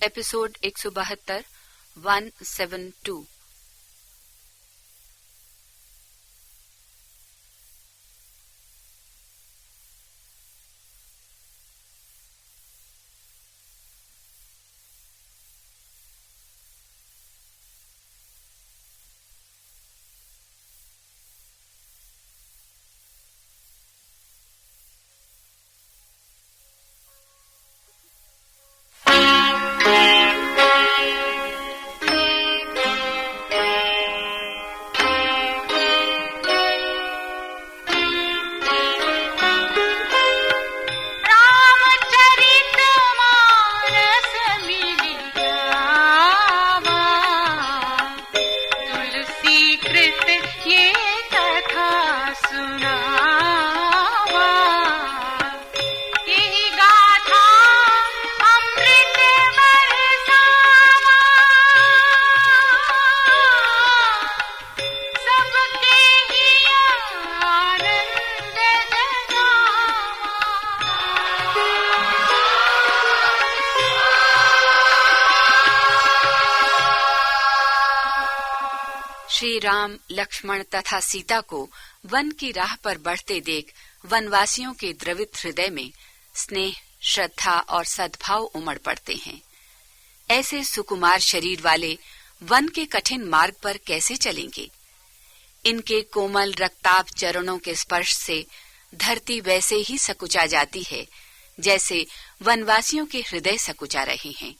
Episode 172 172। Shri Ram, Lakshman तथा सीता को one की राह पर बढ़ते देख वनवासियों के द्रवित हृदय में स्नेह, श्रद्धा और सद्भाव उमड़ पड़ते हैं। ऐसे सुकुमार शरीर वाले वन के कठिन मार्ग पर कैसे चलेंगे? इनके कोमल रक्ताभ चरणों के स्पर्श से धरती वैसे ही सकुचा जाती है जैसे वनवासियों के हृदय सकुचा रहे हैं।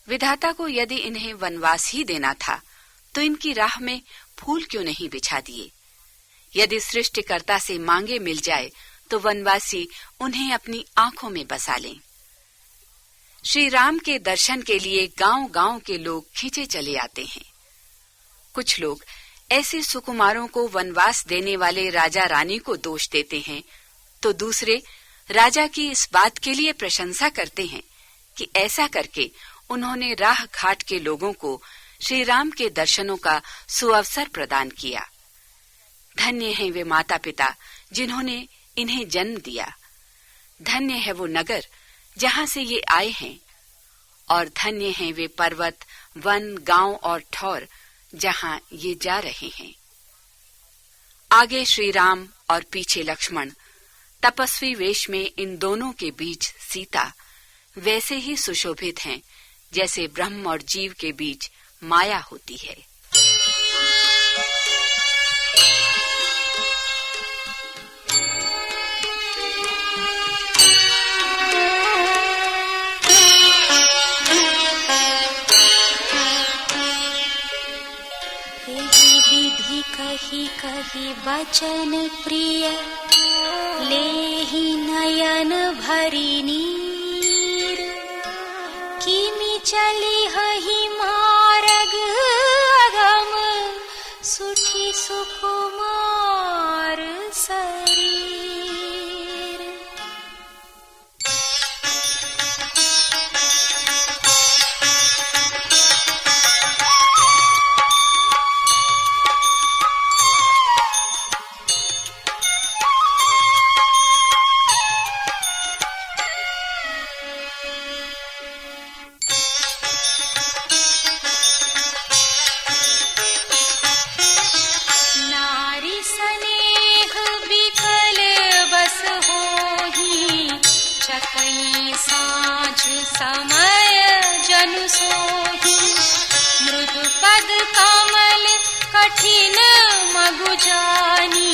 विधाता को यदि इन्हें वनवास ही देना था तो इनकी राह में फूल क्यों नहीं बिछा दिए? यदि सृष्टिकर्ता से मांगे मिल जाए तो वनवासी उन्हें अपनी आंखों में बसा लें। श्री राम के दर्शन के लिए गांव-गांव के लोग खींचे चले आते हैं। कुछ लोग ऐसे सुकुमारों को वनवास देने वाले राजा रानी को दोष देते हैं, तो दूसरे राजा की इस बात के लिए प्रशंसा करते हैं कि ऐसा करके उन्होंने राह घाट के लोगों को श्री राम के दर्शनों का सुअवसर प्रदान किया। धन्य हैं वे माता पिता जिन्होंने इन्हें जन्म दिया। धन्य है वो नगर जहाँ से ये आए हैं, और धन्य हैं वे पर्वत, वन, गांव और ठौर जहाँ ये जा रहे हैं। आगे श्री राम और पीछे लक्ष्मण, तपस्वी वेश में इन दोनों के बीच सीता वैसे ही सुशोभित हैं जैसे ब्रह्म और जीव के बीच माया होती है। विधि कही कही बचन प्रिय, लेहि नयन भरी नीर। किमि चली हहि मार्ग अगम, सुखी सुकुमार शरीर। समय जनु सोहि, मृदु पद कमल कठिन मगु जानी।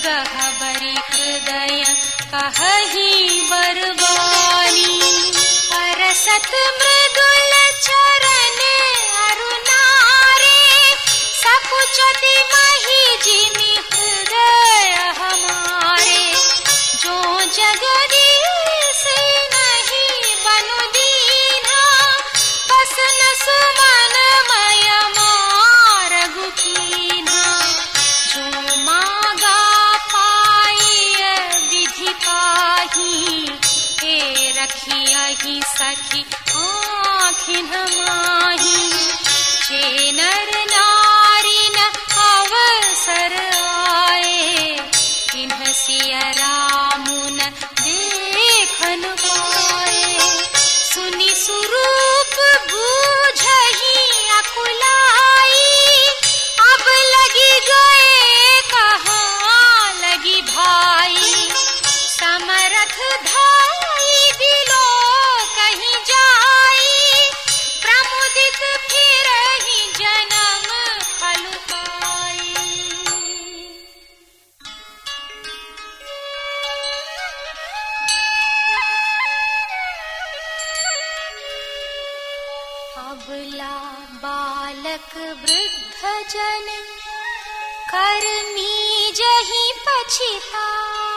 गहबरी हृदय कहहि बरबानी, परसत मृदुल चरण अरुणारे। सकुचति महि जिमि हृदय हमारे, जो जगदीश नहीं बनु दीना। बसन सुमन मय मारगु कीन्हा, जो मागा पाई विधि पाही। हे रखियहि सखी आँखिन माही, जे नर नारी न अवसर आए। किन्ह सिय रामुन देखन पाए, सुनि सुरू अबला बालक वृद्ध जन कर्मी जहि पछिताहि,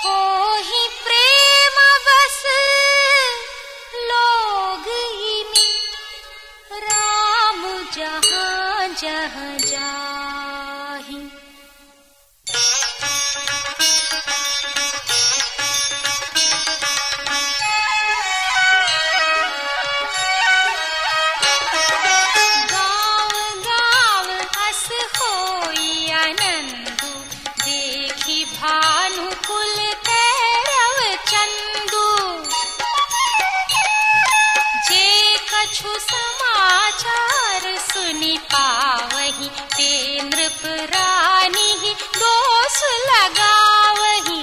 होहि प्रेम बस लोग इमे, राम जहाँ जहाँ जाहि। भानुकुल कैरव चंदू, जे कछु समाचार सुनि पावहि, ते नृप रानी दोष लगावहि।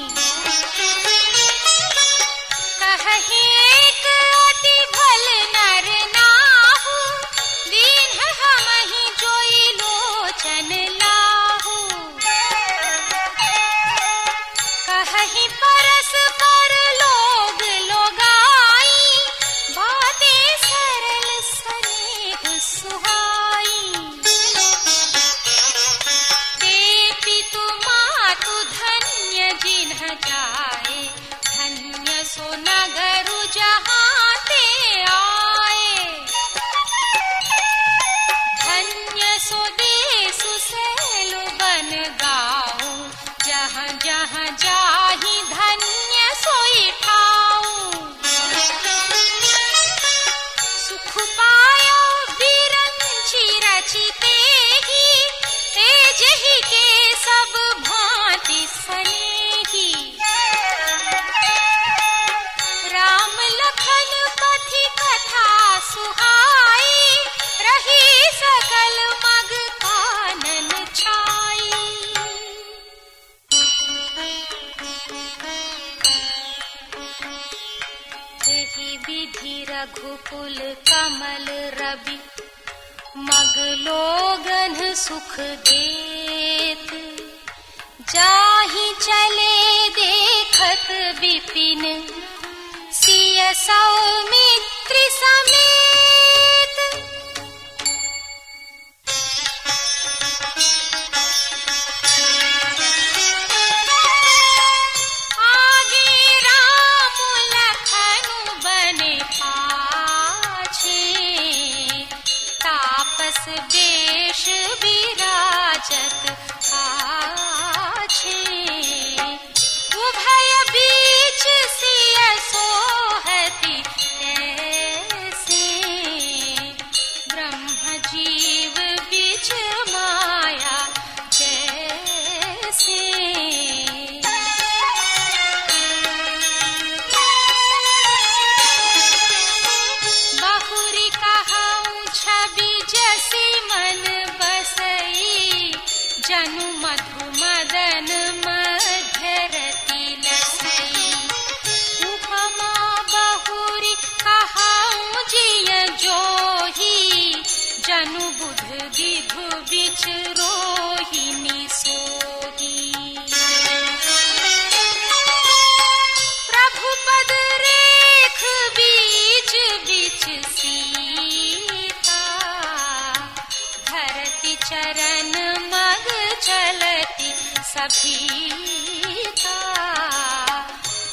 कहहि एक अति भल नर नाहु, दीन हमहि जोई लोचन लाहु। कहीं परस्पर लोग लोगाई, बातें सरल स्नेह सुहाई। ते पितु मातु धन्य जिन्ह जाए, धन्य सो नगरु जहाँ ते आए। धन्य सो देसु सैलु बन गाऊं, जहाँ जहाँ जाहि धन्य सोई ठाऊं। सुख पायो बिरंची रचितेहि, तेजहि के सब भांति स्नेही। राम लखन पथि कथा सुहाई, रही सकल मग कानन छाई। एहि विधि रघुकुल कमल रवि, मग लोगन सुख देत। जाहि चले देखत विपिन, सिय सौमित्र समेत। तापस देश विराजत आछे, उभय बीच सिय सोहति ऐसे। ब्रह्म जीव बीच माया जैसे। बहुरी कहूँ छवि जसी मन बसई, जनु मधु मदन मध्य रति लसई। उपमा बहुरी कहूँ जिय जोही, जनु बुध विधु बिच रोहिणी सोही। प्रभु पद रेख बीच बीच सीता, धरती चरण मग चलती सभीता।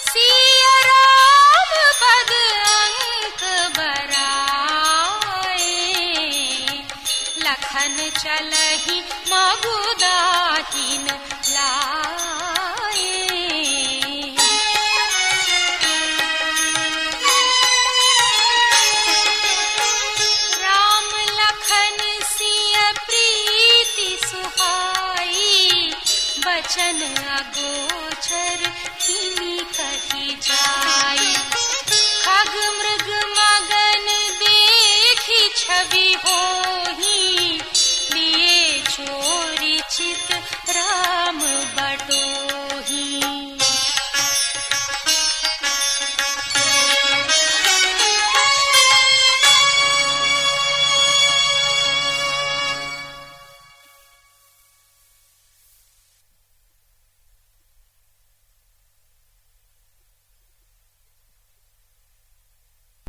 सिया राम पद अंक बराए, लखन चलहि मगुदाहिन लाए। राम लखन सिय प्रीति सुहाई, बचन